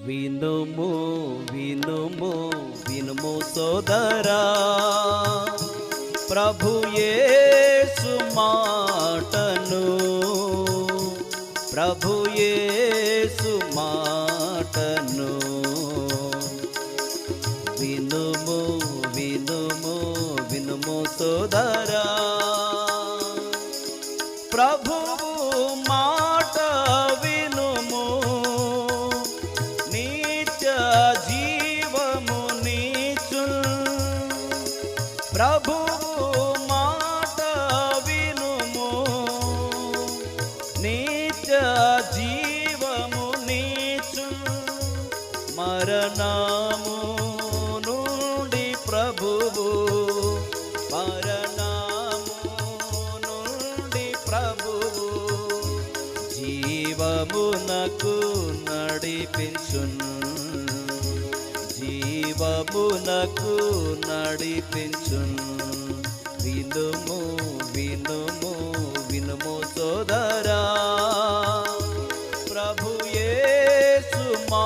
వినుము వినుము వినుము సోదరా, ప్రభు యేసు మాటను, ప్రభు యేసు మాటను. వినుము వినుము వినుము సోదరా, ప్రభువు మాట వినుము, నిత్య జీవము నీచు. ప్రభువు మాట వినుము, నిత్య జీవము నీచు. మరణము నుండి ప్రభువు, మరణము నుండి ప్రభువు జీవమునకు నడిపించును, జీవమునకు నడిపించును. వినుము వినుము వినుము సోదరా, ప్రభు యేసు మా